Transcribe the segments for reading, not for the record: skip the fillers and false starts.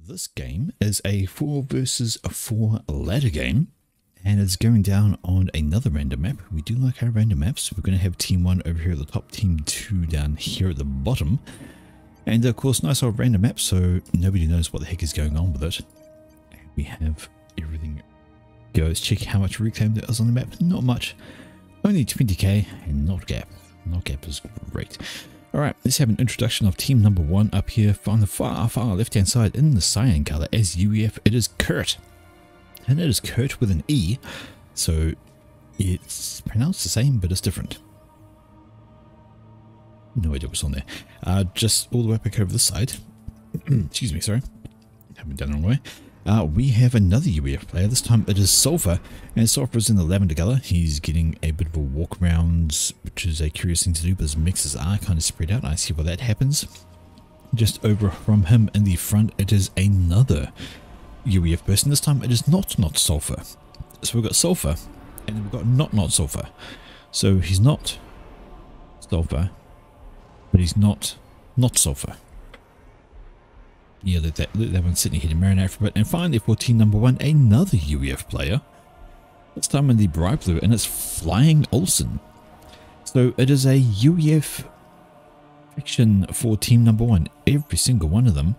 This game is a 4 versus 4 ladder game, and it's going down on another random map. We do like our random maps. We're going to have team 1 over here at the top, team 2 down here at the bottom. And of course, nice old random map, so nobody knows what the heck is going on with it. And we have everything go. Let's check how much reclaim there is on the map. Not much. Only 20k, and not gap. Not gap is great. Alright, let's have an introduction of team number 1 up here on the far left hand side in the cyan color as UEF. It is Kurt. And it is Kurt with an E, so it's pronounced the same but it's different. No idea what's on there. Just all the way back over the side. Excuse me, sorry. Haven't done it the wrong way. We have another UEF player. This time it is Sulfur, and Sulfur is in the lavender color. He's getting a bit of a walk around, which is a curious thing to do, but his mixes are kind of spread out. I see why that happens. Just over from him in the front, it is another UEF person. This time it is not Sulfur. So we've got Sulfur, and then we've got not Sulfur. So he's not Sulfur, but he's not Sulfur. Yeah, let that one sitting here to marinate for a bit. And finally, for team number 1, another UEF player. This time in the bright blue, and it's Flying Olsen. So it is a UEF fiction for team number 1. Every single one of them.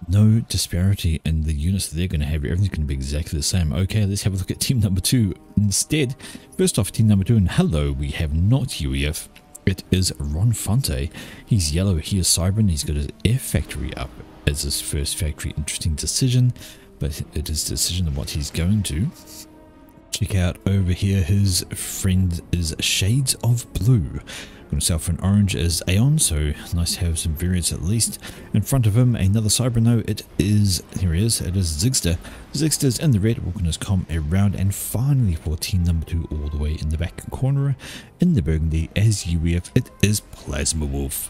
No disparity in the units that they're going to have. Everything's going to be exactly the same. Okay, let's have a look at team number 2 instead. First off, team number 2, and hello, we have not UEF. It is Ron Fonte. He's yellow, he is Cybran, he's got his air factory up as his first factory. Interesting decision, but it is a decision of what he's going to. Check out over here, his friend is Shades of Blue. Going to sell for an orange is Aeon, so nice to have some variants at least. In front of him, another Cybran though, it is, here he is, it is Zigster. Zigster's in the red, walking his comm around, and finally for team number 2, all the way in the back corner, in the burgundy, as UEF, it is Plasma Wolf.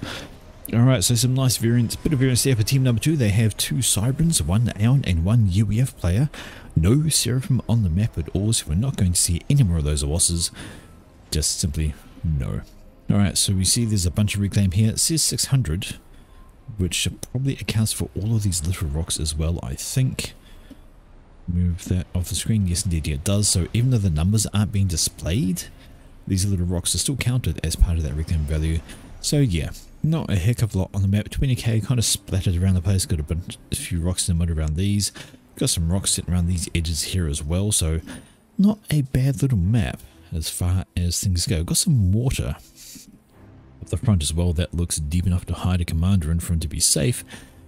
Alright, so some nice variants, bit of variance there for team number 2. They have 2 Cybrans, 1 Aeon and 1 UEF player. No Seraphim on the map at all, so we're not going to see any more of those Awasses. Just simply no. Alright, so we see there's a bunch of reclaim here. It says 600, which probably accounts for all of these little rocks as well, I think. Move that off the screen. Yes, indeed, it does. So even though the numbers aren't being displayed, these little rocks are still counted as part of that reclaim value. So yeah, not a heck of a lot on the map. 20k kind of splattered around the place. Got a few rocks in the mud around these. Got some rocks sitting around these edges here as well. So not a bad little map as far as things go. Got some water up the front as well. That looks deep enough to hide a commander in for him to be safe.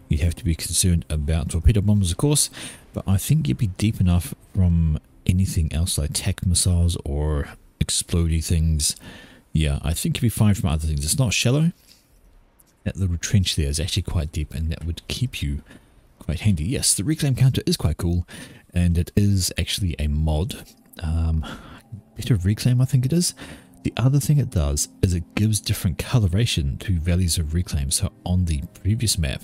You'd have to be concerned about torpedo bombers, of course, but I think you'd be deep enough from anything else like TAC missiles or explodey things. Yeah, I think you'd be fine from other things. It's not shallow. That little trench there is actually quite deep, and that would keep you quite handy. Yes, the reclaim counter is quite cool, and it is actually a mod. Bit of reclaim, I think it is. The other thing it does is it gives different coloration to values of reclaim. So on the previous map,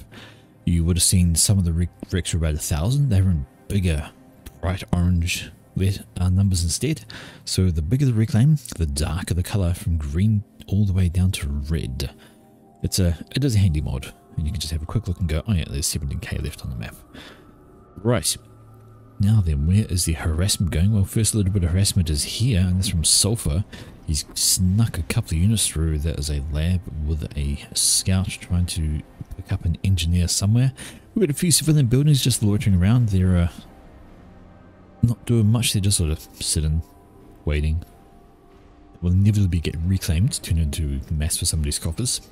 you would have seen some of the recs were about 1,000. They were in bigger, bright orange numbers instead. So the bigger the reclaim, the darker the color, from green all the way down to red. It is a handy mod, and you can just have a quick look and go, oh yeah, there's 17k left on the map. Right. Now then, where is the harassment going? Well, first a little bit of harassment is here, and that's from Sulfur. He's snuck a couple of units through. That is a lab with a scout trying to pick up an engineer somewhere. We've got a few civilian buildings just loitering around. They're not doing much. They're just sort of sitting, waiting. Will inevitably get reclaimed, turned into mass for some of these coffers.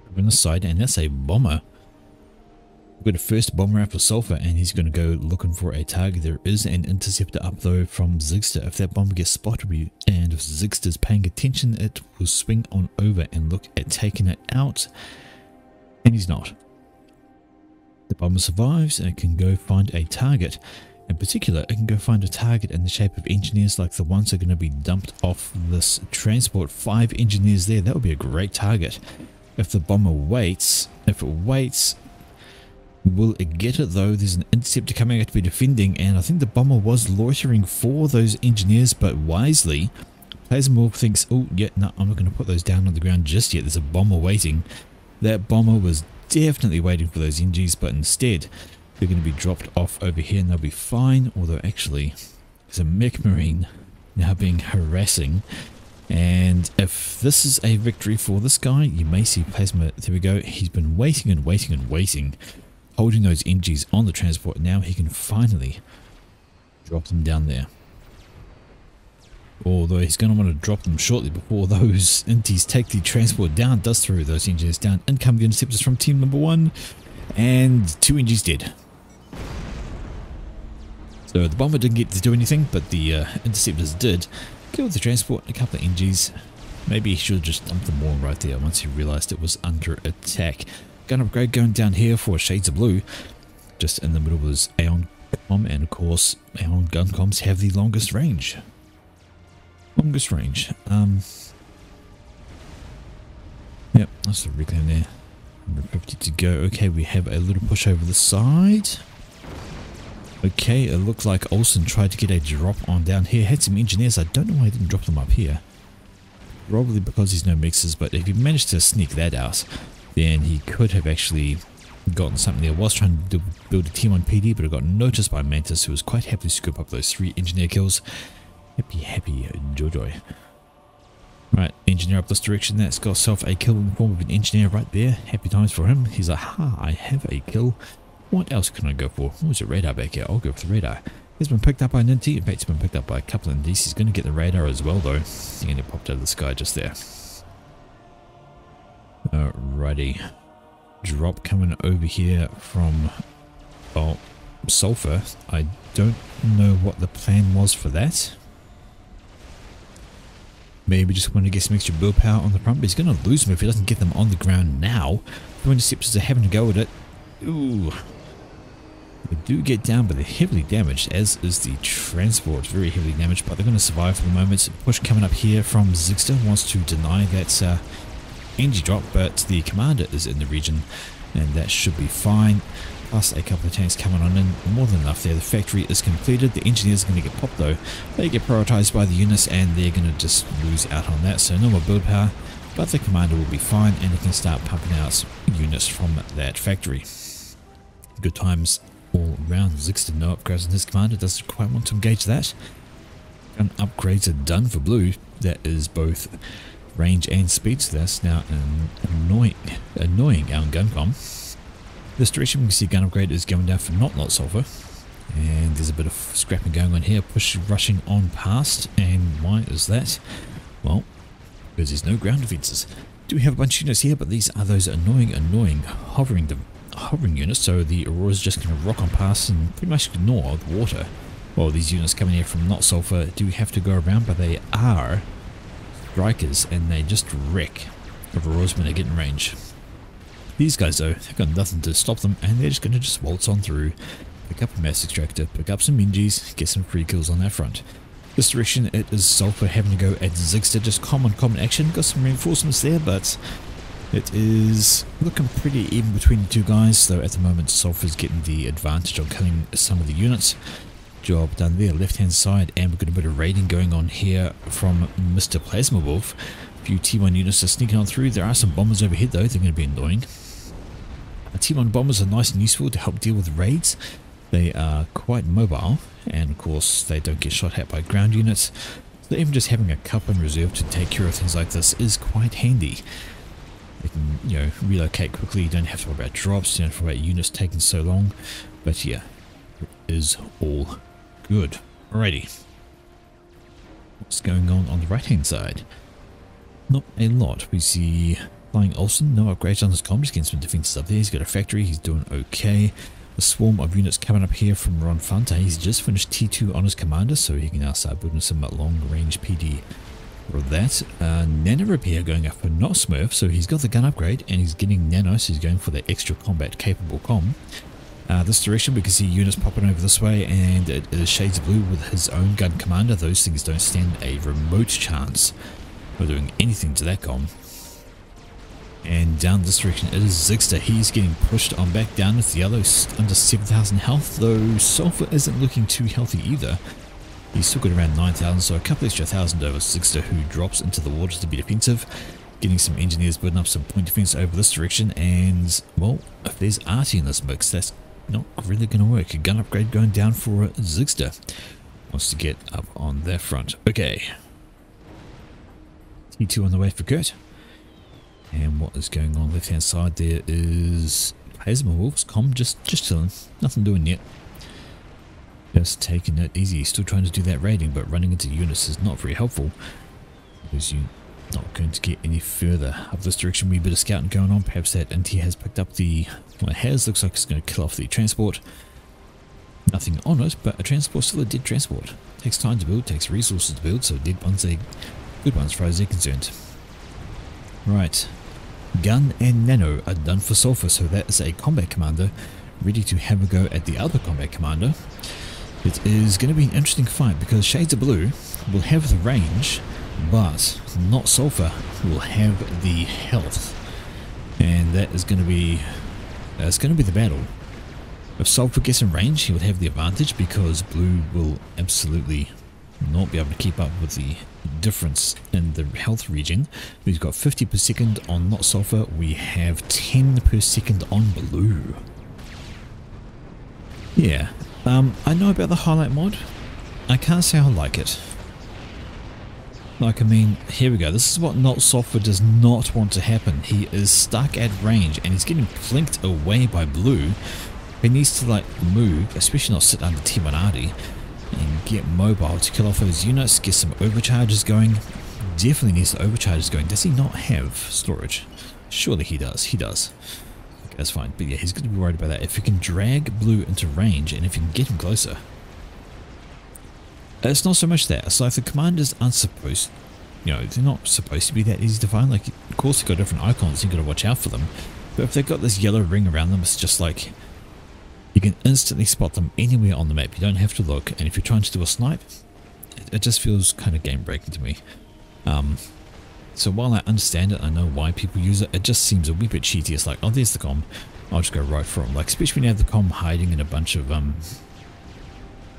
Over on the side, and that's a bomber. We've got a first bomber out for Sulfur, and he's going to go looking for a target. There is an interceptor up though from Zigster. If that bomber gets spotted, and if Zigster's paying attention, it will swing on over and look at taking it out. And he's not. The bomber survives, and it can go find a target. In particular, it can go find a target in the shape of engineers like the ones that are going to be dumped off this transport. 5 engineers there. That would be a great target. If the bomber waits, will it get it though? There's an interceptor coming out to be defending, and I think the bomber was loitering for those engineers, but wisely, Plasma Wolf thinks, oh yeah, no, I'm not going to put those down on the ground just yet. There's a bomber waiting. That bomber was definitely waiting for those NGs, but instead they're going to be dropped off over here and they'll be fine. Although actually there's a mech marine now being harassing, and if this is a victory for this guy, you may see Plasma. There we go. He's been waiting and waiting and waiting, holding those NGs on the transport. Now he can finally drop them down there. Although he's going to want to drop them shortly before those inties take the transport down. Does throw those engineers down. In come the interceptors from team number 1, and 2 NGs dead. So the bomber didn't get to do anything, but the interceptors did. Killed the transport, a couple of NGs. Maybe he should have just dumped them all right there once he realized it was under attack. Gun upgrade going down here for Shades of Blue. Just in the middle was Aeon Com, and of course Aeon gun comms have the longest range. Yep, that's the reclaim there. 150 to go. Okay, we have a little push over the side. Okay, it looked like Olsen tried to get a drop on down here. Had some engineers. I don't know why he didn't drop them up here. Probably because he's no mixers, but if he managed to sneak that out, then he could have actually gotten something there. Was trying to build a team on PD, but it got noticed by Mantis, who was quite happy to scoop up those 3 engineer kills. Happy joy. Right, engineer up this direction. That's got self a kill in the form of an engineer right there. Happy times for him. He's like, ha, I have a kill. What else can I go for? Oh, there's a radar back here. I'll go for the radar. He's been picked up by an NT. In fact, it's been picked up by a couple of NTs. He's going to get the radar as well, though. He's going to get popped out of the sky just there. Alrighty. Drop coming over here from, well, Sulfur. I don't know what the plan was for that. Maybe just want to get some extra build power on the front, but he's going to lose them if he doesn't get them on the ground now. The interceptors are having to go with it. Ooh. They do get down, but they're heavily damaged, as is the transport. Very heavily damaged, but they're going to survive for the moment. Push coming up here from Zigster. Wants to deny that energy drop, but the commander is in the region, and that should be fine. Plus a couple of tanks coming on in. More than enough there. The factory is completed. The engineers are going to get popped though. They get prioritized by the units, and they're going to just lose out on that. So no more build power, but the commander will be fine, and he can start pumping out units from that factory. Good times all round. Zigster no upgrades on his commander. Doesn't quite want to engage that. Gun upgrades are done for Blue. That is both range and speed. So that's now an annoying our gun com. This direction we can see gun upgrade is going down for not Sulfur. And there's a bit of scrapping going on here. Push rushing on past. And why is that? Well, because there's no ground defenses. Do we have a bunch of units here, but these are those annoying hovering units. So the Aurora's just going to rock on past and pretty much ignore the water. Well, these units coming here from not Sulfur do have to go around, but they are strikers and they just wreck Aurora's when they get in range. These guys though, they've got nothing to stop them, and they're just going to just waltz on through, pick up a mass extractor, pick up some Minjis, get some free kills on that front. This direction it is Sulfur having to go at Zigster, just common action. Got some reinforcements there, but it is looking pretty even between the two guys, though at the moment Sulfur's getting the advantage on killing some of the units. Job done there, left hand side, and we've got a bit of raiding going on here from Mr. Plasma Wolf. A few T1 units are sneaking on through. There are some bombers overhead though, they're going to be annoying. T1 bombers are nice and useful to help deal with raids. They are quite mobile, and of course they don't get shot at by ground units. So even just having a couple in reserve to take care of things like this is quite handy. They can, you know, relocate quickly. You don't have to worry about drops, you don't have to worry about units taking so long. But yeah, it is all good. Alrighty. What's going on the right hand side? Not a lot. We see Flying Olsen, no upgrades on his comm, just getting some defenses up there. He's got a factory, he's doing okay. A swarm of units coming up here from Ron Fanta. He's just finished T2 on his commander, so he can now start building some long range PD for that. Nano repair going up for not Smurf, so he's got the gun upgrade and he's getting nano, so he's going for the extra combat capable comm. This direction we can see units popping over this way, and it is Shades of Blue with his own gun commander. Those things don't stand a remote chance of doing anything to that comm. And down this direction it is Zigster. He's getting pushed on back down with the other under 7,000 health, though Sulfur isn't looking too healthy either. He's still got around 9,000, so a couple extra thousand over Zigster, who drops into the water to be defensive. getting some engineers building up some point defense over this direction, and well, if there's arty in this mix, that's not really going to work. A gun upgrade going down for Zigster. Wants to get up on that front. Okay. T2 on the way for Kurt. And what is going on left hand side there is Plasma Wolves. Just chilling. Nothing doing yet. Just taking it easy. Still trying to do that raiding, but running into units is not very helpful. Because you're not going to get any further. Up this direction, wee bit of scouting going on. Perhaps that NT has picked up the... well, it has. Looks like it's going to kill off the transport. Nothing on it, but a transport still a dead transport. Takes time to build, takes resources to build, so dead ones are good ones as far as they're concerned. Right. Gun and Nano are done for Sulfur, so that is a combat commander ready to have a go at the other combat commander. It is going to be an interesting fight because Shades of Blue will have the range, but not Sulfur will have the health. And that is going to be the battle. If Sulfur gets in range, he would have the advantage because Blue will absolutely not be able to keep up with the difference in the health regen. We've got 50 per second on not Sulfur, we have 10 per second on Blue. Yeah, I know about the highlight mod. I can't say I like it. Like, I mean, here we go. This is what not Sulfur does not want to happen. He is stuck at range and he's getting plinked away by Blue. He needs to like move, especially not sit under T1 Arty, and get mobile to kill off those units, get some overcharges going. Definitely needs the overcharges going. Does he not have storage? Surely he does. He does. Okay, that's fine. But yeah, he's going to be worried about that. If you can drag Blue into range and if you can get him closer. It's not so much that. It's like the commanders aren't supposed, you know, they're not supposed to be that easy to find. Like, of course, they've got different icons, you've got to watch out for them. But if they've got this yellow ring around them, it's just like, you can instantly spot them anywhere on the map. You don't have to look. And if you're trying to do a snipe, it just feels kind of game breaking to me. So while I understand it, I know why people use it, it just seems a wee bit cheaty. It's like, oh, there's the comm. I'll just go right for them. Like, especially when you have the comm hiding in a bunch of,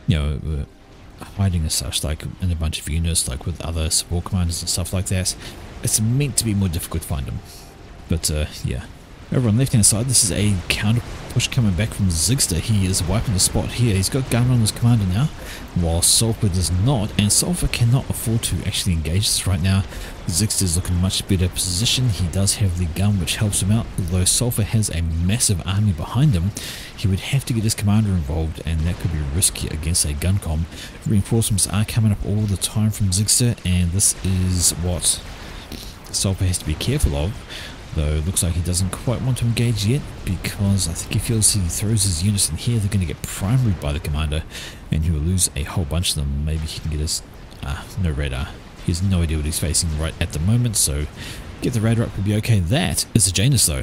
you know, hiding as such, like in a bunch of units, like with other support commanders and stuff like that. It's meant to be more difficult to find them. But, yeah. Over on the left hand side, this is a counter push coming back from Zigster. He is wiping the spot here. He's got gun on his commander now, while Sulfur does not, and Sulfur cannot afford to actually engage this right now. Zigster's looking much better position. He does have the gun which helps him out, although Sulfur has a massive army behind him. He would have to get his commander involved, and that could be risky against a gun comm. Reinforcements are coming up all the time from Zigster, and this is what Sulfur has to be careful of. Though it looks like he doesn't quite want to engage yet, because I think he feels he throws his units in here, they're going to get primaried by the commander, and he will lose a whole bunch of them. Maybe he can get his... no radar. He has no idea what he's facing right at the moment, so get the radar up could be okay. That is a Janus though.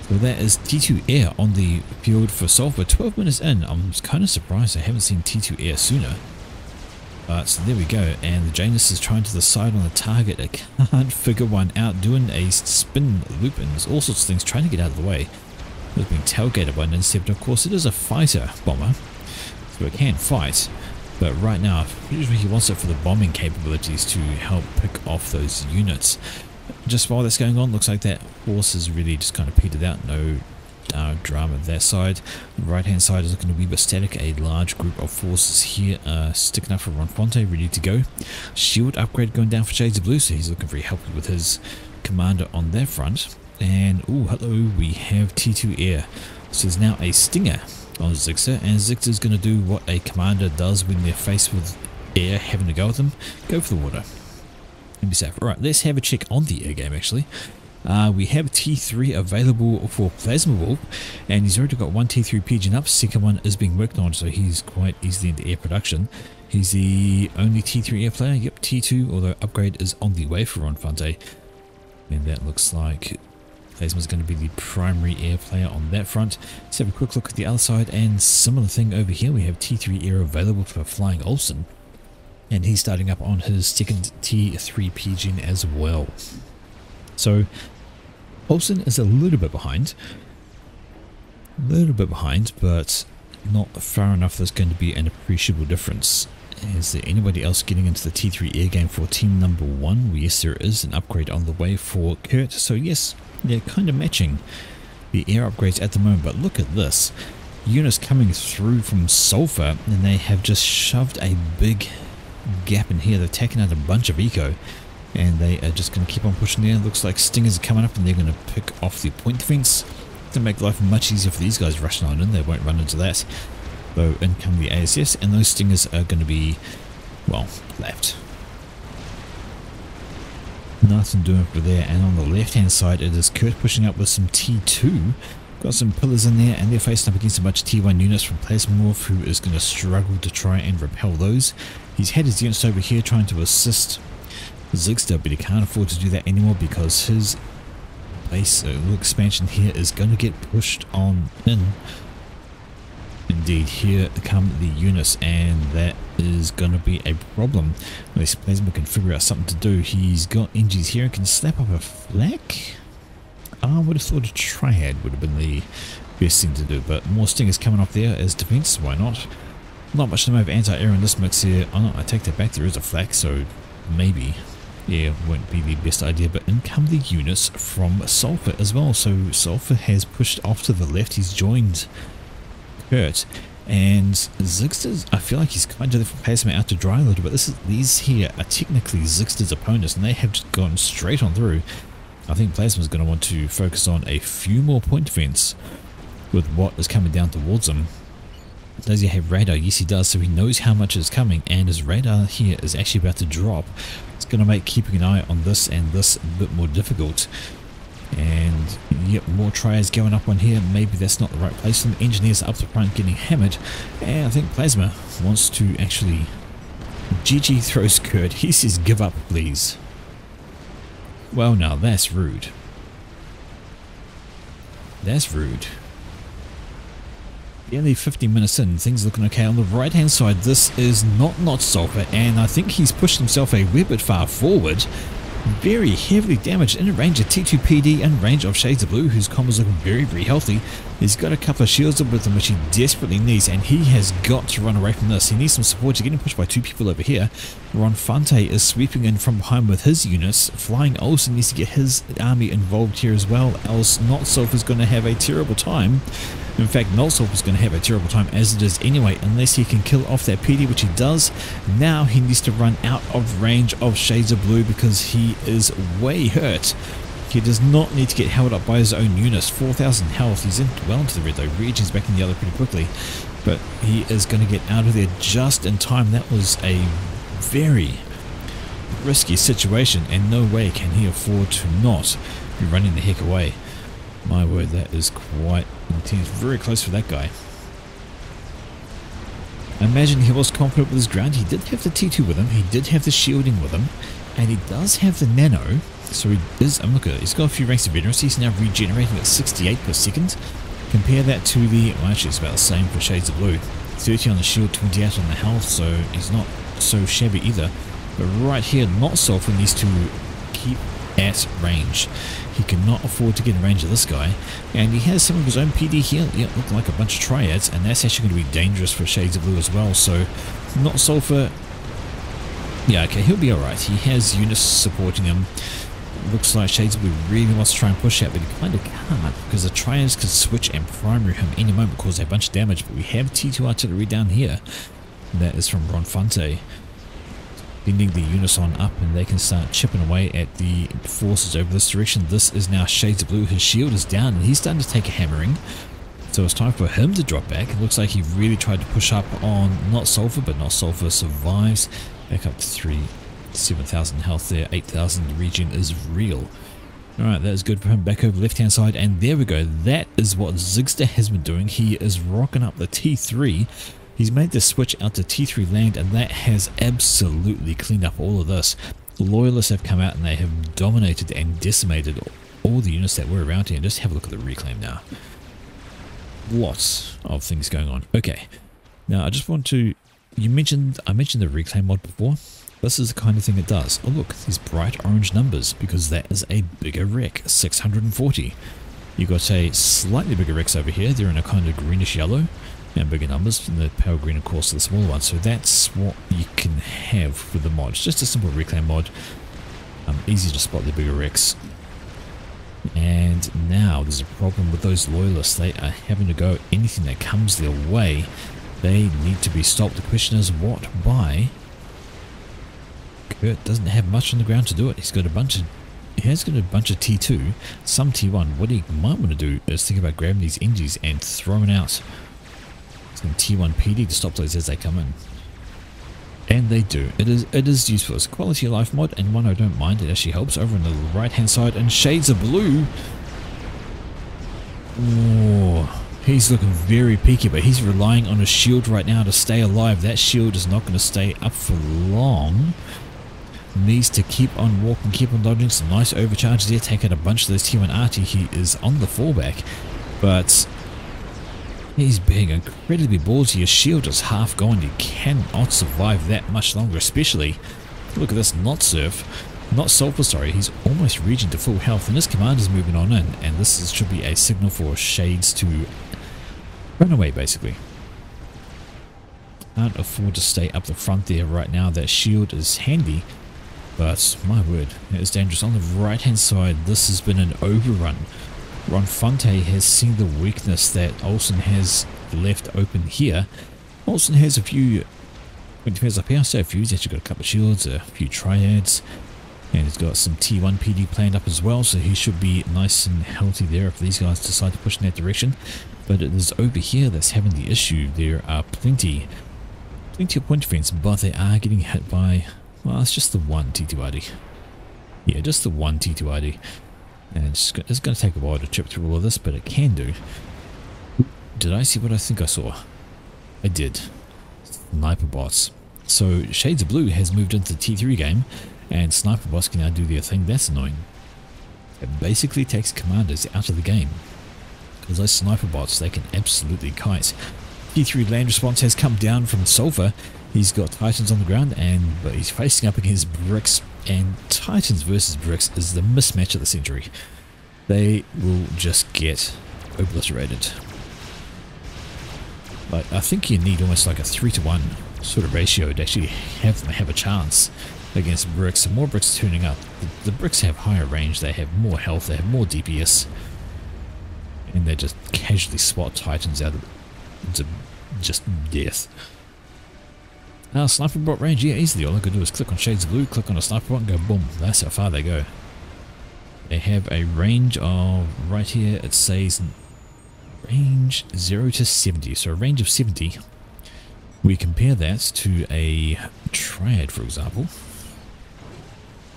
So that is T2 Air on the field for Sulfur. 12 minutes in, I'm kind of surprised I haven't seen T2 Air sooner. So there we go, and the Janus is trying to decide on the target. I can't figure one out, doing a spin loop and there's all sorts of things trying to get out of the way. It's being tailgated by an intercept. Of course, it is a fighter bomber, so it can fight, but right now, usually he wants it for the bombing capabilities to help pick off those units. Just while that's going on, looks like that horse is really just kind of petered out. No drama that side. The right hand side is looking a wee bit static. A large group of forces here sticking up for Ronfonte, ready to go. Shield upgrade going down for Shades of Blue, so he's looking very helpful with his commander on that front. And oh, hello, we have T2 Air. So there's now a Stinger on Zigster, and Zigster's going to do what a commander does when they're faced with air having to go with them. Go for the water and be safe. Alright, let's have a check on the air game actually. We have T3 available for Plasma Wolf, and he's already got one T3 pigeon up. Second one is being worked on, so he's quite easily into air production. He's the only T3 air player. Yep, T2, although upgrade is on the way for Ronfonte. And that looks like Plasma's going to be the primary air player on that front. Let's have a quick look at the other side, and similar thing over here. We have T3 air available for Flying Olsen, and he's starting up on his second T3 pigeon as well. So Olsen is a little bit behind, but not far enough there's going to be an appreciable difference. Is there anybody else getting into the T3 air game for team number 1? Well, yes, there is an upgrade on the way for Kurt. So yes, they're kind of matching the air upgrades at the moment. But look at this. Units coming through from Sulfur, and they have just shoved a big gap in here. They're taking out a bunch of eco, and they are just going to keep on pushing there. Looks like Stingers are coming up, and they're going to pick off the point defense to make life much easier for these guys rushing on in. They won't run into that. So in come the ASS, and those Stingers are going to be, well, left. Nice and doing over there. And on the left hand side it is Kurt pushing up with some T2. Got some pillars in there, and they're facing up against a bunch of T1 units from Plasmorph, who is going to struggle to try and repel those. He's had his units over here trying to assist Zigster, but he can't afford to do that anymore because his base expansion here is going to get pushed on in. Indeed, here come the units, and that is going to be a problem unless Plasma can figure out something to do. He's got NGs here and can slap up a flak. I would have thought a triad would have been the best thing to do, but more Stingers coming up there as defense. Why not? Not much to know of anti-air in this mix here. Oh no, I take that back. There is a flak, so maybe, yeah, won't be the best idea. But in come the units from Sulfur as well. So Sulfur has pushed off to the left. He's joined Kurt, and Zigster's, I feel like he's kind of left Plasma out to dry a little bit. These here are technically Zigster's opponents, and they have just gone straight on through. I think Plasma's going to want to focus on a few more point defense with what is coming down towards him. Does he have radar? Yes, he does, so he knows how much is coming, and his radar here is actually about to drop. It's going to make keeping an eye on this and this a bit more difficult. And yep, more triads going up on here. Maybe that's not the right place. Some engineers up the front getting hammered, and I think Plasma wants to actually GG throws Kurt. He says give up please. Well, now that's rude. That's rude. Nearly 50 minutes in, things looking okay. On the right hand side, this is not Sulfur, and I think he's pushed himself a wee bit far forward. Very heavily damaged in range of T2PD and range of Shades of Blue, whose combo's looking very healthy. He's got a couple of shields with him, which he desperately needs, and he has got to run away from this. He needs some support. He's getting pushed by two people over here. Ronfante is sweeping in from behind with his units. Flying Olsen needs to get his army involved here as well, else Not Self is going to have a terrible time. In fact, Nolsolf is going to have a terrible time as it is anyway, unless he can kill off that PD, which he does. Now he needs to run out of range of Shades of Blue because he is way hurt. He does not need to get held up by his own units. 4,000 health. He's well into the red though. Region's back in the other pretty quickly. But he is going to get out of there just in time. That was a very risky situation, and no way can he afford to not be running the heck away. My word, that is quite intense. Very close for that guy. I imagine he was confident with his ground. He did have the T2 with him. He did have the shielding with him. And he does have the nano. So he is, look at it, he's got a few ranks of veterans. He's now regenerating at 68 per second. Compare that to the, well actually it's about the same for Shades of Blue. 30 on the shield, 28 on the health, so he's not so shabby either. But right here, Not Sulfur needs to keep at range. He cannot afford to get in range of this guy, and he has some of his own PD here. Yeah, look like a bunch of triads, and that's actually going to be dangerous for Shades of Blue as well. So, Not Sulfur, yeah, okay, he'll be alright. He has units supporting him. Looks like Shades of Blue really wants to try and push out, but he kind of can't, because the triads could switch and primary him any moment, cause a bunch of damage. But we have T2 artillery down here. That is from Ronfante. Bending the units on up, and they can start chipping away at the forces over this direction. This is now Shades of Blue. His shield is down, and he's starting to take a hammering. So it's time for him to drop back. It looks like he really tried to push up on Not Sulfur, but Not Sulfur survives. Back up to 7,000 health there, 8,000. The regen is real. Alright, that is good for him. Back over left hand side, and there we go. That is what Zigster has been doing. He is rocking up the T3. He's made the switch out to T3 land, and that has absolutely cleaned up all of this. Loyalists have come out and they have dominated and decimated all the units that were around here. Just have a look at the reclaim now. Lots of things going on. Okay, now I just want to, I mentioned the reclaim mod before. This is the kind of thing it does. Oh look, these bright orange numbers, because that is a bigger wreck, 640. You've got a slightly bigger wrecks over here. They're in a kind of greenish yellow. and bigger numbers, and the pale green of course the smaller one. So that's what you can have with the mod. Just a simple reclaim mod. Easy to spot the bigger wrecks. And now there's a problem with those loyalists. They are having to go anything that comes their way. They need to be stopped. The question is what by? Kurt doesn't have much on the ground to do it. He has got a bunch of T2, some T1. What he might want to do is think about grabbing these NGs and throwing out some T1 PD to stop those as they come in. And they do. It is useful. It's a quality of life mod, and one I don't mind. It actually helps. Over on the right hand side, and shades of blue. Oh, he's looking very peaky, but he's relying on a shield right now to stay alive. That shield is not going to stay up for long. Needs to keep on walking, keep on dodging. Some nice overcharges there. Take out a bunch of those T1 RT. He is on the fallback, but he's being incredibly ballsy. His shield is half gone. You cannot survive that much longer, especially, look at this, not Sulfur, sorry. He's almost reaching to full health, and his commander's moving on in, and this should be a signal for Shades to run away, basically. Can't afford to stay up the front there right now. That shield is handy, but my word, it is dangerous. On the right hand side, this has been an overrun. Ronfante has seen the weakness that Olsen has left open here. Olsen has a few defense up here. I say a few. He's actually got a couple of shields, a few triads, and he's got some T1 PD planned up as well, so he should be nice and healthy there if these guys decide to push in that direction. But it is over here that's having the issue. There are plenty of point defense, but they are getting hit by, well, it's just the one T2ID. Yeah, just the one T2ID. And it's going to take a while to chip through all of this, but it can do. Did I see what I think I saw? I did. Sniper bots. So Shades of Blue has moved into the T3 game, and sniper bots can now do their thing. That's annoying. It basically takes commanders out of the game, because those sniper bots, they can absolutely kite. T3 land response has come down from Sulfur. He's got Titans on the ground, but he's facing up against Bricks, and Titans versus Bricks is the mismatch of the century. They will just get obliterated. But I think you need almost like a 3-to-1 sort of ratio to actually have them have a chance against Bricks. And more Bricks tuning up. The Bricks have higher range, they have more health, they have more DPS, and they just casually swat Titans out of into just death. Now, sniper bot range, yeah, easily. All I could do is click on Shades of Blue, click on a sniper bot, and go boom. That's how far they go. They have a range of, right here, it says range 0 to 70. So a range of 70. We compare that to a Triad, for example,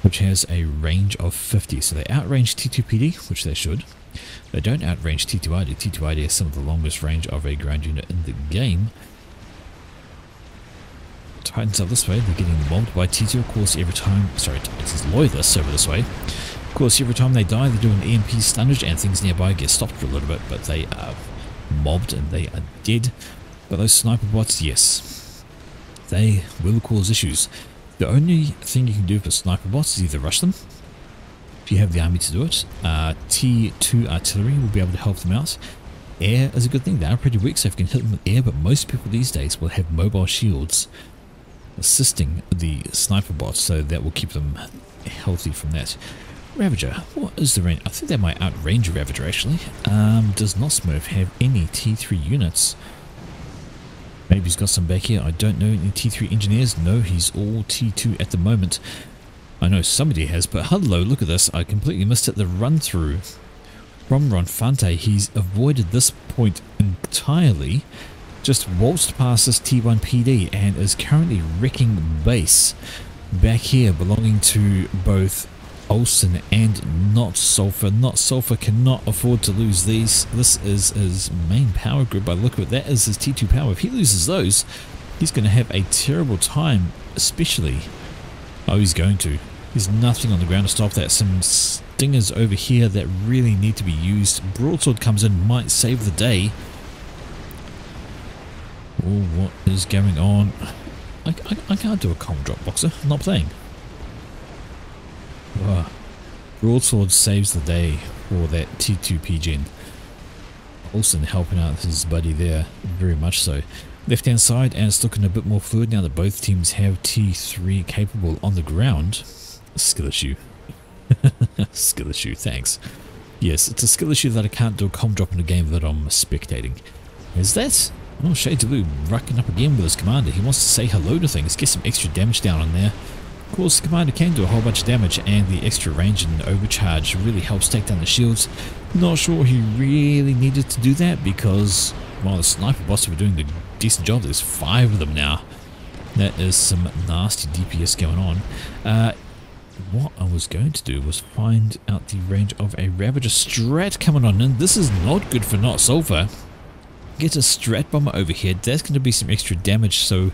which has a range of 50. So they outrange T2PD, which they should. They don't outrange T2ID. T2ID has some of the longest range of a ground unit in the game. Titans up this way, they're getting mobbed by T2, of course, every time. Sorry, Titans loyalists over this way. Of course, every time they die, they do an EMP stunnage, and things nearby get stopped for a little bit, but they are mobbed and they are dead. But those sniper bots, yes, they will cause issues. The only thing you can do for sniper bots is either rush them, if you have the army to do it. T2 artillery will be able to help them out. Air is a good thing. They are pretty weak, so if you can hit them with air, but most people these days will have mobile shields assisting the sniper bots, so that will keep them healthy from that. Ravager, what is the range? I think that might outrange Ravager actually. Does not Smurf have any T3 units? Maybe he's got some back here. I don't know. Any T3 engineers? No, he's all T2 at the moment. I know somebody has, but hello, look at this. I completely missed it. The run through from Ronfante. He's avoided this point entirely. Just waltzed past this T1 PD and is currently wrecking base back here belonging to both Olsen and Not Sulfur. Not Sulfur cannot afford to lose these. This is his main power grid by the look of it. That is his T2 power. If he loses those, he's going to have a terrible time, especially... Oh, he's going to. There's nothing on the ground to stop that. Some stingers over here that really need to be used. Broadsword comes in, might save the day. Oh, what is going on? I can't do a comm drop boxer. I'm not playing. Broadsword saves the day for that T2 PGen. Olsen helping out his buddy there, very much so. Left hand side, and it's looking a bit more fluid now that both teams have T3 capable on the ground. Skill issue. Skill issue, thanks. Yes, it's a skill issue that I can't do a com drop in a game that I'm spectating. Is that? Oh, Shades of Blue racking up again with his commander. He wants to say hello to things, get some extra damage down on there. Of course, the commander can do a whole bunch of damage, and the extra range and overcharge really helps take down the shields. Not sure he really needed to do that because, while the sniper bots were doing a decent job, there's 5 of them now. That is some nasty DPS going on. What I was going to do was find out the range of a Ravager Strat coming on in. This is not good for Not Sulfur. Get a Strat Bomber overhead. That's going to be some extra damage, so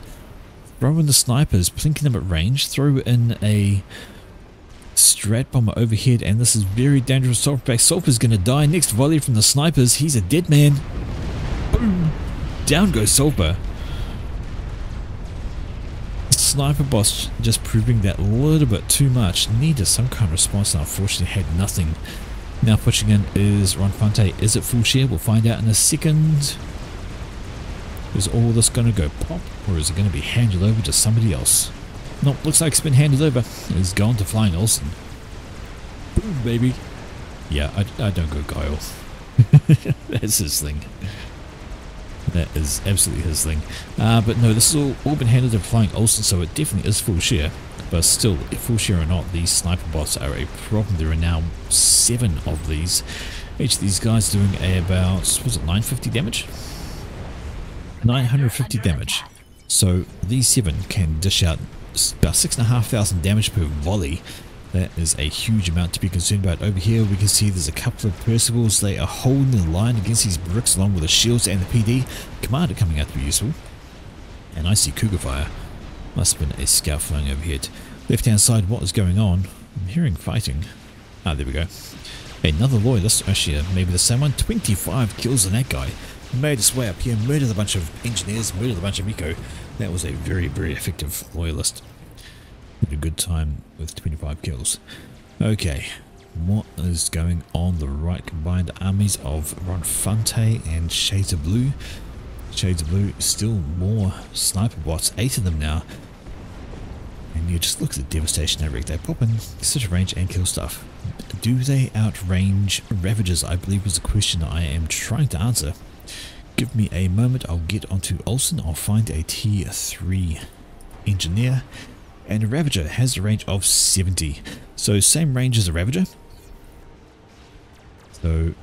throw in the snipers, plinking them at range, throw in a Strat Bomber overhead, and this is very dangerous. Sulfur Sulfur's going to die. Next volley from the snipers. He's a dead man. Boom. Down goes Sulfur. Sniper boss just proving that a little bit too much. Needed some kind of response and unfortunately had nothing. Now pushing in is Ronfante. Is it full share? We'll find out in a second. Is all this going to go pop, or is it going to be handed over to somebody else? Nope, looks like it's been handed over. It's gone to Flying Olsen. Boom, baby. Yeah, I don't go Guile. That's his thing. That is absolutely his thing. But no, this has all been handed to Flying Olsen, so it definitely is full share. But still, if full share or not, these sniper bots are a problem. There are now 7 of these. Each of these guys doing about, was it 950 damage? 950 damage. So these 7 can dish out about 6,500 damage per volley. That is a huge amount to be concerned about. Over here we can see there's a couple of Percivals. They are holding the line against these bricks along with the shields and the PD. Commander coming out to be useful. And I see Cougar Fire. Must have been a scout flying overhead. Left hand side, what is going on? I'm hearing fighting. Ah, there we go. Another loyalist. Actually, maybe the same one. 25 kills on that guy. Made his way up here, murdered a bunch of engineers, murdered a bunch of Miko. That was a very, very effective loyalist. Had a good time with 25 kills. Okay, what is going on the right? Combined armies of Ronfante and Shades of Blue. Shades of Blue, still more sniper bots, 8 of them now. And you just look at the devastation they wreak. They pop in, sit at range and kill stuff. Do they outrange Ravagers? I believe was the question I am trying to answer. Give me a moment, I'll get onto Olsen. I'll find a T3 engineer. And a Ravager has a range of 70. So same range as a Ravager. So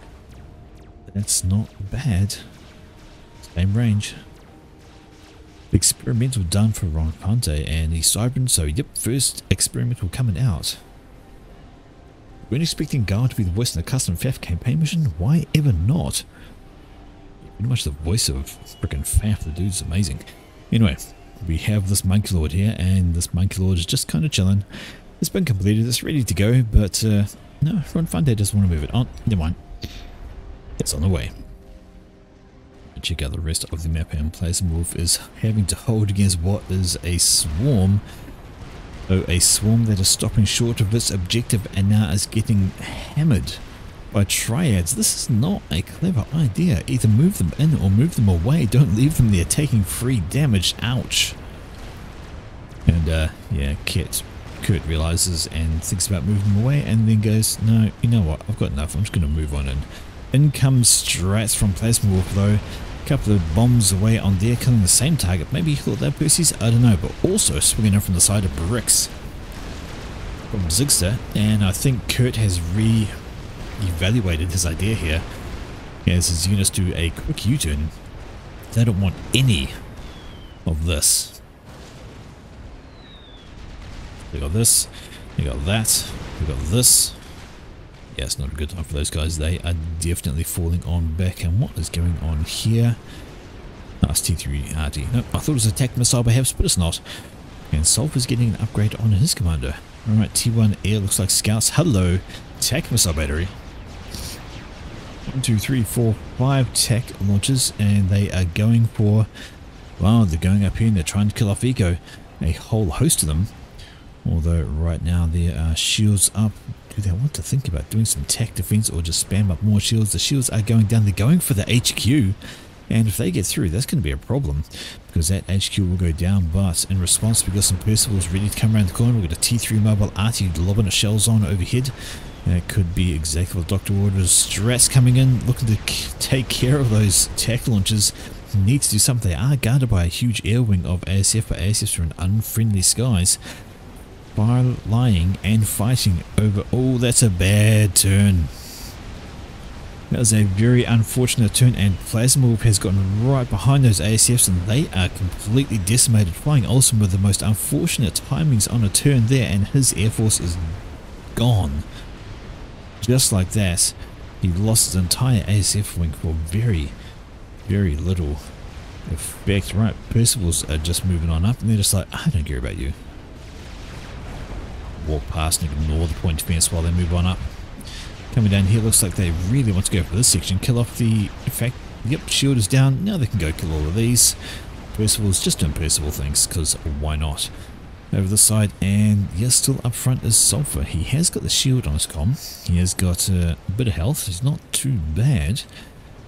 that's not bad. Same range. Experimental done for Ronfante and the Cybran. So yep, first experimental coming out. Weren't expecting Gar to be the voice in a custom FAF campaign mission. Why ever not? Pretty much the voice of frickin' FAF. The dude's amazing. Anyway, we have this Monkey Lord here, and this Monkey Lord is just kind of chilling. It's been completed, it's ready to go, but no, Ronfante doesn't want to move it on. Never mind. It's on the way. Check out the rest of the map, and Plasma Wolf is having to hold against what is a swarm. So a swarm that is stopping short of its objective and now is getting hammered by triads. This is not a clever idea. Either move them in or move them away. Don't leave them there taking free damage. Ouch. And yeah, Kurt realizes and thinks about moving them away and then goes, no, you know what, I've got enough, I'm just going to move on. And in comes strats from Plasma Wolf though. A couple of bombs away on there, killing the same target. Maybe he thought they were Percy's, I don't know, but also swinging in from the side of bricks from Zigster. And I think Kurt has evaluated his idea here as his units do a quick U-turn. They don't want any of this. They got this, they got that, they got this. Yeah, it's not a good time for those guys. They are definitely falling on back. And what is going on here? Oh, it's T3 RT. Nope, I thought it was a attack missile perhaps, but it's not. And Sulfur's getting an upgrade on his commander. Alright, T1 Air looks like scouts. Hello, attack missile battery. 1, 2, 3, 4, 5 tech launches, and they are going for, wow, they're going up here and they're trying to kill off Eco. A whole host of them. Although right now there are shields up do they want to think about doing some tech defense or just spam up more shields? The shields are going down. They're going for the HQ. And if they get through, that's going to be a problem, because that HQ will go down. But in response, we've got some Percivals ready to come around the corner. We've got a T3 mobile RT lobbing a shells on overhead. That could be exactly what Dr. orders. Strats coming in, looking to take care of those tech launches. Need to do something. They are guarded by a huge air wing of ASF, but ASFs are in unfriendly skies. Fire lying and fighting over. Oh, that's a bad turn. That was a very unfortunate turn, and Plasmorb has gotten right behind those ASFs and they are completely decimated. Flying Olsen with the most unfortunate timings on a turn there, and his Air Force is gone. Just like that, he lost his entire ASF wing for very, very little effect. Right, Percivals are just moving on up and they're just like, I don't care about you. Walk past and ignore the point defense while they move on up. Coming down here, looks like they really want to go for this section. Kill off the... In fact, yep, shield is down. Now they can go kill all of these. Percival's just doing Percival things, because why not? Over the side, and yes, still up front is Sulfur. He has got the shield on his comm. He has got a bit of health. He's not too bad.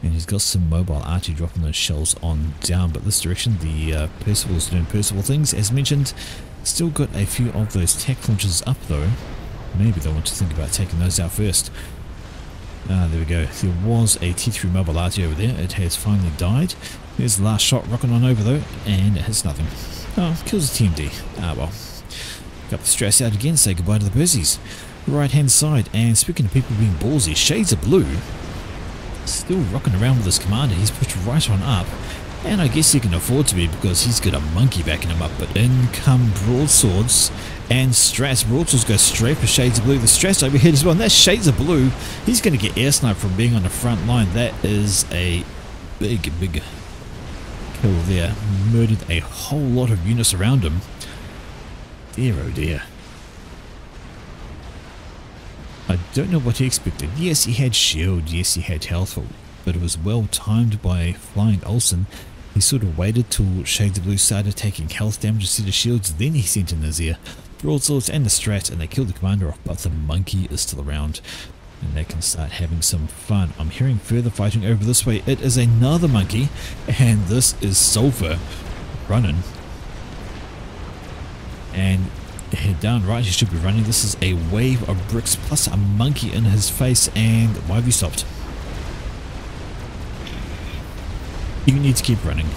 And he's got some mobile archery dropping those shells on down. But this direction, the Percival's doing Percival things. As mentioned, still got a few of those tech launches up though. Maybe they'll want to think about taking those out first. There we go. There was a T3 mobile RT over there. It has finally died. There's the last shot rocking on over though, and it hits nothing. Oh, kills the TMD. Ah well. Got the stress out again, say goodbye to the Percies. Right hand side, and speaking of people being ballsy, Shades of Blue still rocking around with his commander. He's pushed right on up. And I guess he can afford to be, because he's got a monkey backing him up. But in come broadswords and strats. Broadswords go straight for Shades of Blue. The strats overhead as well. And that's Shades of Blue. He's going to get air sniped from being on the front line. That is a big kill there. Murdered a whole lot of units around him. Dear oh dear. I don't know what he expected. Yes, he had shield. Yes, he had health. But it was well timed by Flying Olsen. He sort of waited till Shades of Blue started taking health damage instead of shields, then he sent in his ear broadswords and the strat, and they killed the commander off, but the monkey is still around. And they can start having some fun. I'm hearing further fighting over this way. It is another monkey, and this is Sulfur running. And head down right, he should be running. This is a wave of bricks plus a monkey in his face, and why have you stopped? You need to keep running.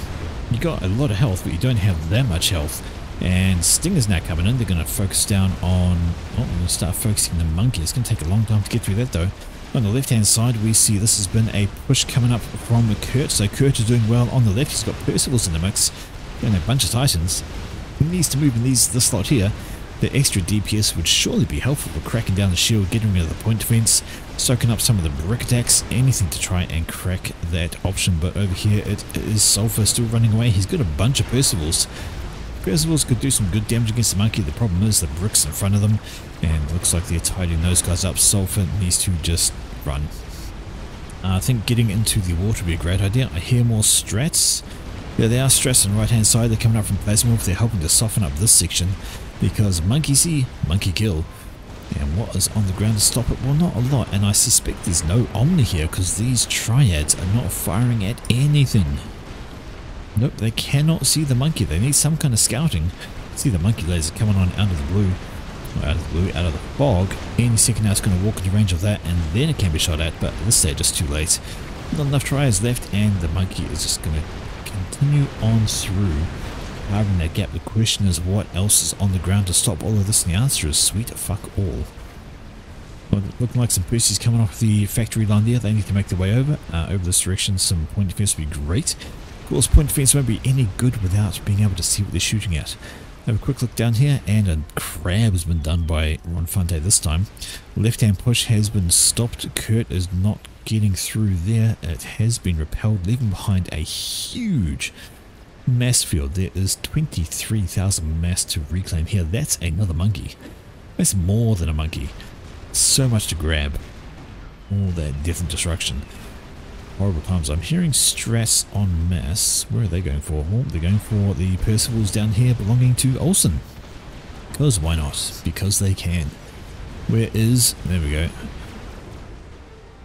You got a lot of health, but you don't have that much health. And Stinger's now coming in. They're going to focus down on... Oh, we're going to start focusing the monkey. It's going to take a long time to get through that though. On the left hand side, we see this has been a push coming up from Kurt. So Kurt is doing well on the left. He's got Percivals in the mix. And a bunch of Titans. He needs to move in this slot here. The extra DPS would surely be helpful for cracking down the shield, getting rid of the point defense, soaking up some of the brick attacks, anything to try and crack that option. But over here it is Sulfur still running away. He's got a bunch of Percivals. Percivals could do some good damage against the monkey. The problem is the bricks in front of them, and looks like they're tidying those guys up. Sulfur needs to just run. I think getting into the water would be a great idea. I hear more strats. Yeah, they are strats on the right hand side. They're coming up from Plasmorb. They're helping to soften up this section, because monkey see, monkey kill. And what is on the ground to stop it? Well, not a lot, and I suspect there's no Omni here, because these triads are not firing at anything. Nope, they cannot see the monkey. They need some kind of scouting. See the monkey laser coming on out of the blue. Out of the blue, out of the fog. Any second now it's going to walk into range of that, and then it can be shot at, but at this stage it's too late. Not enough triads left, and the monkey is just going to continue on through. Carving that gap. The question is, what else is on the ground to stop all of this? And the answer is sweet fuck all. Well, looking like some Percy's coming off the factory line there. They need to make their way over. Over this direction, some point defense would be great. Of course, point defense won't be any good without being able to see what they're shooting at. Have a quick look down here, and a crab has been done by Ron Fante this time. Left hand push has been stopped. Kurt is not getting through there. It has been repelled, leaving behind a huge mass field. There is 23,000 mass to reclaim here. That's another monkey. That's more than a monkey. So much to grab. All that death and destruction. Horrible times. I'm hearing stress on mass. Where are they going for? Well, they're going for the Percivals down here belonging to Olsen. Because why not? Because they can. Where is... There we go.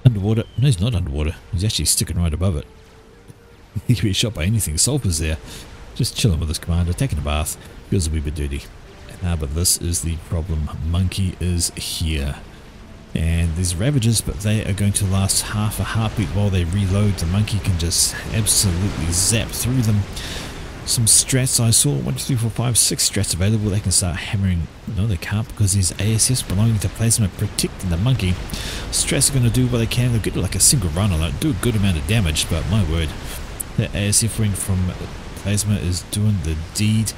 Underwater. No, he's not underwater. He's actually sticking right above it. He could be shot by anything. Sulphur's there. Just chilling with his commander, taking a bath. Feels a wee bit dirty. But this is the problem. Monkey is here. And there's Ravagers, but they are going to last half a heartbeat while they reload. The Monkey can just absolutely zap through them. Some strats I saw, 1, 2, 3, 4, 5, 6 strats available. They can start hammering. No, they can't, because there's ASFs belonging to Plasma protecting the Monkey. Strats are going to do what they can. They'll get like a single run on it, do a good amount of damage, but my word, the ASF ring from Plasma is doing the deed.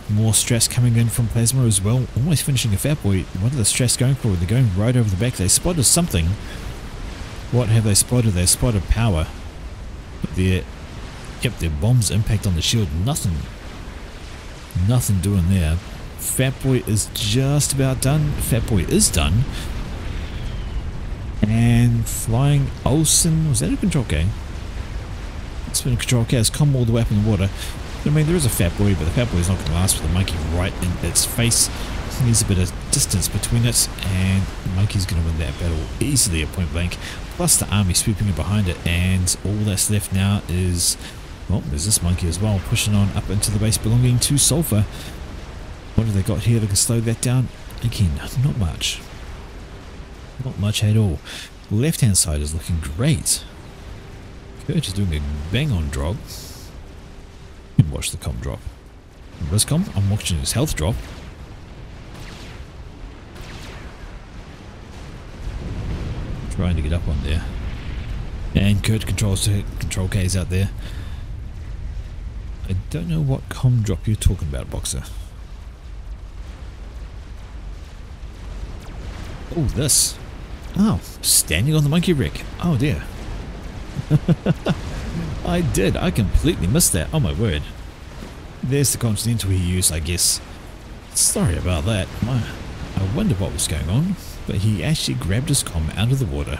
More strats coming in from Plasma as well. Almost finishing a Fat Boy. What are the strats going for? They're going right over the back. They spotted something. What have they spotted? They spotted power. But their bombs impact on the shield. Nothing doing there. Fat Boy is just about done. Fat Boy is done. And Flying Olsen. Was that a control K? It's been a control K. It's come all the way up in the water. I mean, there is a Fat Boy, but the Fat Boy is not going to last with the Monkey right in its face. There's a bit of distance between it, and the Monkey's going to win that battle easily at point blank. Plus the army sweeping in behind it, and all that's left now is, well, there's this Monkey as well, pushing on up into the base belonging to Sulphur. What have they got here that can slow that down? Again, not much. Not much at all. Left hand side is looking great. Kurt is doing a bang on drop. You can watch the com drop. Riscom, I'm watching his health drop. Trying to get up on there. And Kurt controls control K's out there. I don't know what com drop you're talking about, Boxer. Oh, this. Oh, standing on the Monkey wreck. Oh dear. I completely missed that. Oh my word. There's the Continental he used, I guess. Sorry about that. I wonder what was going on. But he actually grabbed his comm out of the water,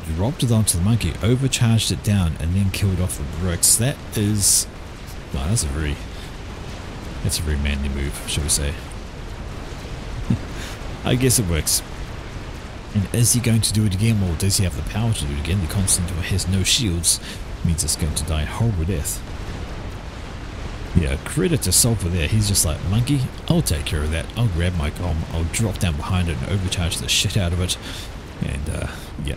dropped it onto the Monkey, overcharged it down, and then killed off the bricks. That is... Wow, that's a very manly move, shall we say. I guess it works. And is he going to do it again? Well, does he have the power to do it again? The Continental has no shields. Means it's going to die a horrible death. Yeah, credit to Sulphur there. He's just like, Monkey, I'll take care of that. I'll grab my comm, I'll drop down behind it and overcharge the shit out of it. And, yeah,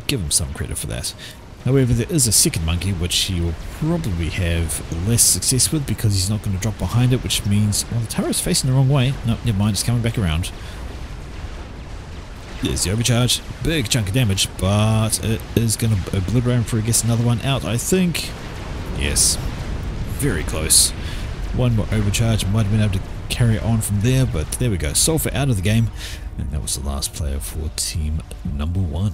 give him some credit for that. However, there is a second Monkey, which he will probably have less success with because he's not going to drop behind it, which means, well, the turret's facing the wrong way. No, never mind, it's coming back around. There's the overcharge. Big chunk of damage, but it is going to obliterate him before he gets another one out, I think. Yes. Very close. One more overcharge. Might have been able to carry on from there, but there we go. Sulphur out of the game. And that was the last player for team number 1.